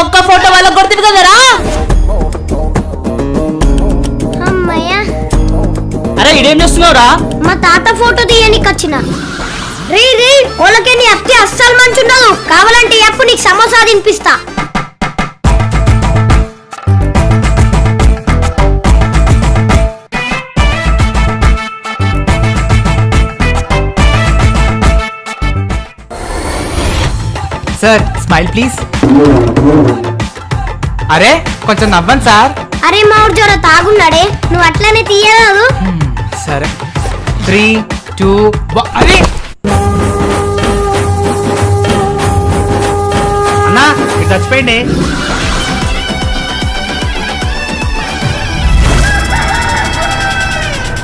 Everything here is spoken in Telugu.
ఒక్క ఫోటో వాళ్ళ కొడుతుంది కదరా. అమ్మయ్యా. అరే ఇడేం చేస్తున్నావురా? మా తాత ఫోటో తీయనికి వచ్చిన. రీ వాళ్ళకే నీ అత్తే అస్సలు మంచి ఉండదు. కావాలంటే ఎప్పుడు నీకు సమోసా తినిపిస్తా. Sir smile please. అరే కొంచెం నవ్వండి సార్. అరే మా ఊరు జర తాగున్నాడే, నువ్వు అట్లనే తీయరాదు. సరే 3, 2 అరే అన్నా ఇది చచ్చిపోయింది.